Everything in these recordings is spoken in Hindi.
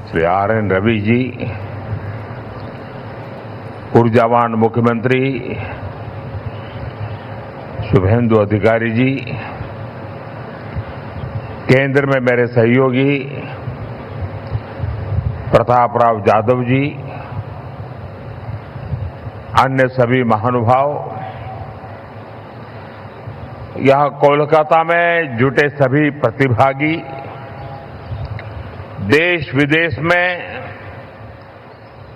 श्री आर.एन. रवि जी, ऊर्जावान मुख्यमंत्री शुभेंदु अधिकारी जी, केंद्र में मेरे सहयोगी प्रताप राव जाधव जी, अन्य सभी महानुभाव, यहां कोलकाता में जुटे सभी प्रतिभागी, देश विदेश में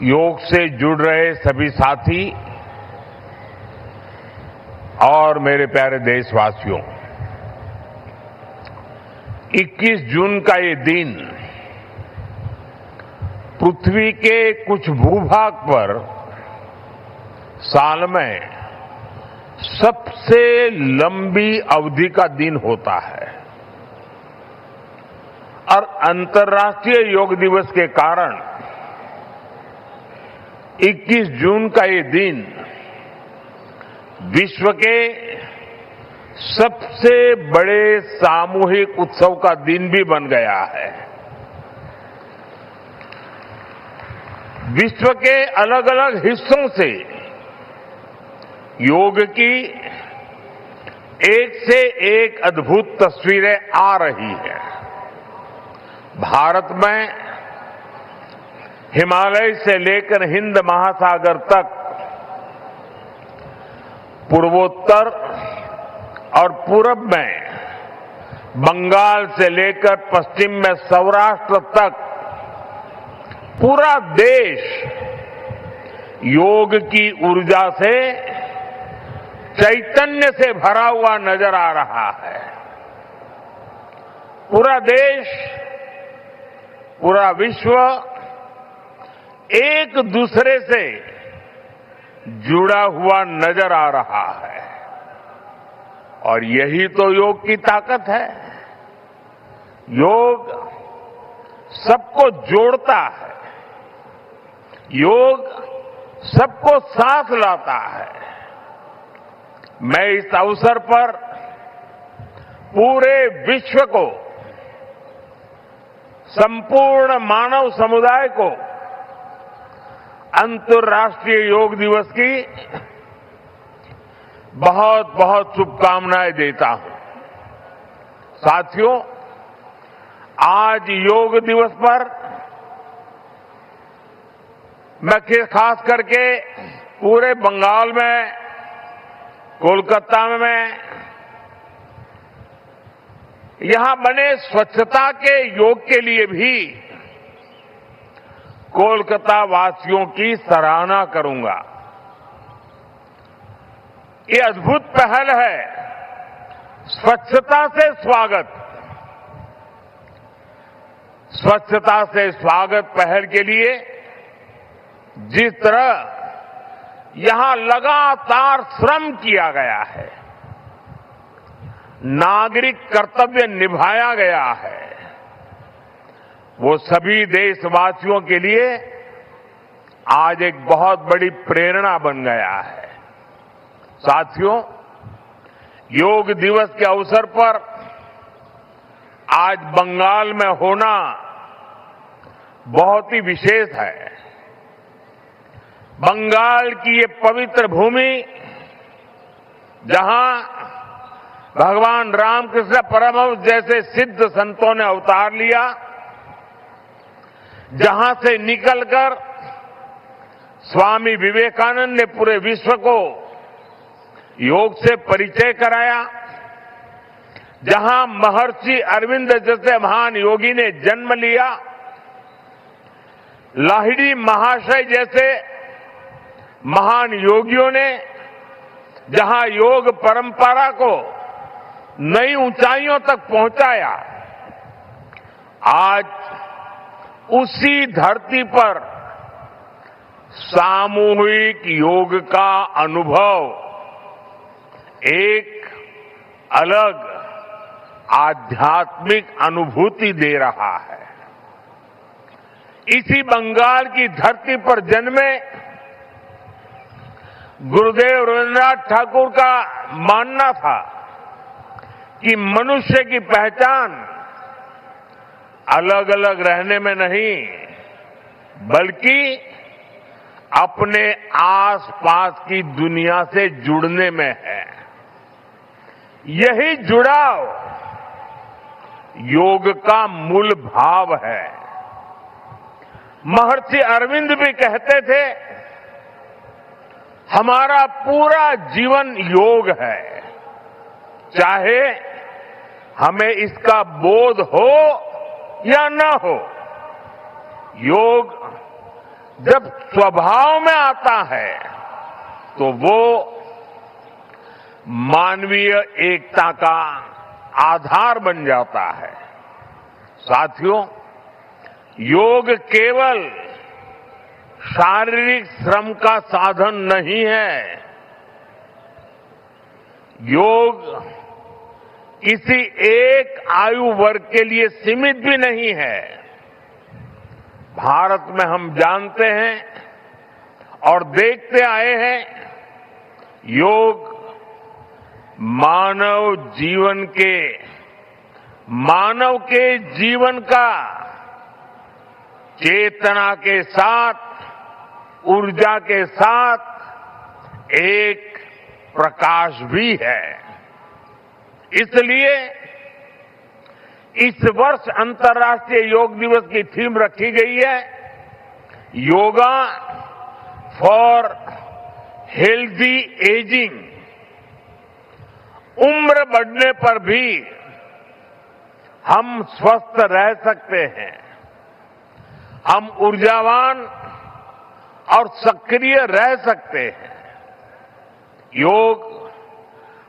योग से जुड़ रहे सभी साथी और मेरे प्यारे देशवासियों, 21 जून का ये दिन पृथ्वी के कुछ भूभाग पर साल में सबसे लंबी अवधि का दिन होता है और अंतर्राष्ट्रीय योग दिवस के कारण 21 जून का ये दिन विश्व के सबसे बड़े सामूहिक उत्सव का दिन भी बन गया है। विश्व के अलग अलग हिस्सों से योग की एक से एक अद्भुत तस्वीरें आ रही हैं। भारत में हिमालय से लेकर हिंद महासागर तक, पूर्वोत्तर और पूरब में बंगाल से लेकर पश्चिम में सौराष्ट्र तक पूरा देश योग की ऊर्जा से, चैतन्य से भरा हुआ नजर आ रहा है। पूरा देश, पूरा विश्व एक दूसरे से जुड़ा हुआ नजर आ रहा है और यही तो योग की ताकत है। योग सबको जोड़ता है, योग सबको साथ लाता है। मैं इस अवसर पर पूरे विश्व को, संपूर्ण मानव समुदाय को अंतर्राष्ट्रीय योग दिवस की बहुत बहुत शुभकामनाएं देता हूं। साथियों, आज योग दिवस पर मैं खास करके पूरे बंगाल में, कोलकाता में यहां बने स्वच्छता के योग के लिए भी कोलकाता वासियों की सराहना करूंगा। ये अद्भुत पहल है, स्वच्छता से स्वागत। स्वच्छता से स्वागत पहल के लिए जिस तरह यहां लगातार श्रम किया गया है, नागरिक कर्तव्य निभाया गया है, वो सभी देशवासियों के लिए आज एक बहुत बड़ी प्रेरणा बन गया है। साथियों, योग दिवस के अवसर पर आज बंगाल में होना बहुत ही विशेष है। बंगाल की ये पवित्र भूमि, जहां भगवान रामकृष्ण परमहंस जैसे सिद्ध संतों ने अवतार लिया, जहां से निकलकर स्वामी विवेकानंद ने पूरे विश्व को योग से परिचय कराया, जहां महर्षि अरविंद जैसे महान योगी ने जन्म लिया, लाहिड़ी महाशय जैसे महान योगियों ने जहां योग परंपरा को नई ऊंचाइयों तक पहुंचाया, आज उसी धरती पर सामूहिक योग का अनुभव एक अलग आध्यात्मिक अनुभूति दे रहा है। इसी बंगाल की धरती पर जन्मे गुरुदेव रविन्द्रनाथ ठाकुर का मानना था कि मनुष्य की पहचान अलग अलग रहने में नहीं, बल्कि अपने आसपास की दुनिया से जुड़ने में है। यही जुड़ाव योग का मूल भाव है। महर्षि अरविंद भी कहते थे, हमारा पूरा जीवन योग है, चाहे हमें इसका बोध हो या न हो। योग जब स्वभाव में आता है तो वो मानवीय एकता का आधार बन जाता है। साथियों, योग केवल शारीरिक श्रम का साधन नहीं है। योग किसी एक आयु वर्ग के लिए सीमित भी नहीं है। भारत में हम जानते हैं और देखते आए हैं, योग मानव के जीवन का चेतना के साथ, ऊर्जा के साथ एक प्रकाश भी है। इसलिए इस वर्ष अंतर्राष्ट्रीय योग दिवस की थीम रखी गई है, योगा फॉर हेल्दी एजिंग। उम्र बढ़ने पर भी हम स्वस्थ रह सकते हैं, हम ऊर्जावान और सक्रिय रह सकते हैं। योग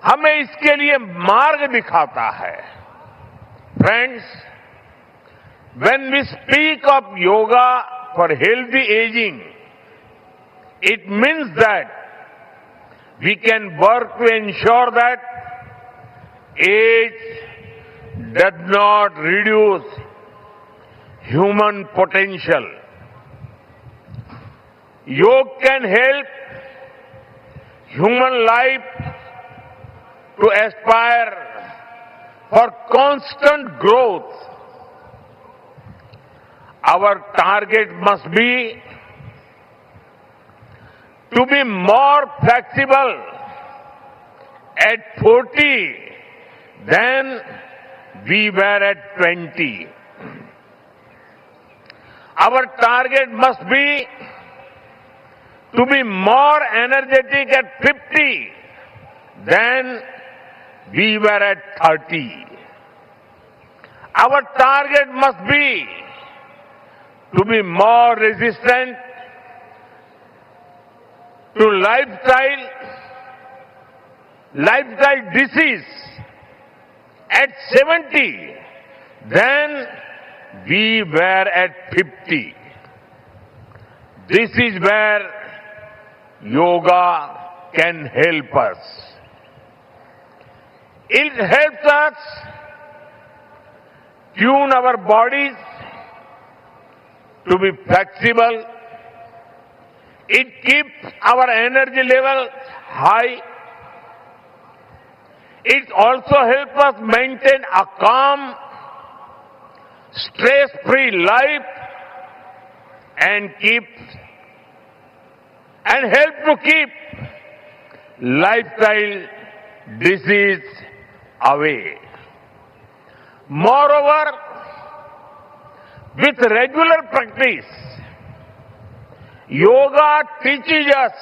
हमें इसके लिए मार्ग दिखाता है। Friends, when we speak of yoga for healthy aging, it means that we can work to ensure that age does not reduce human potential. Yoga can help human life to aspire for constant growth. Our target must be to be more flexible at 40 than we were at 20. Our target must be to be more energetic at 50 than we were at 30. Our target must be to be more resistant to lifestyle disease at 70 than we were at 50. This is where yoga can help us. It helps us tune our bodies to be flexible. It keeps our energy level high. It also helps us maintain a calm, stress-free life and help to keep lifestyle disease away. Moreover, with regular practice, yoga teaches us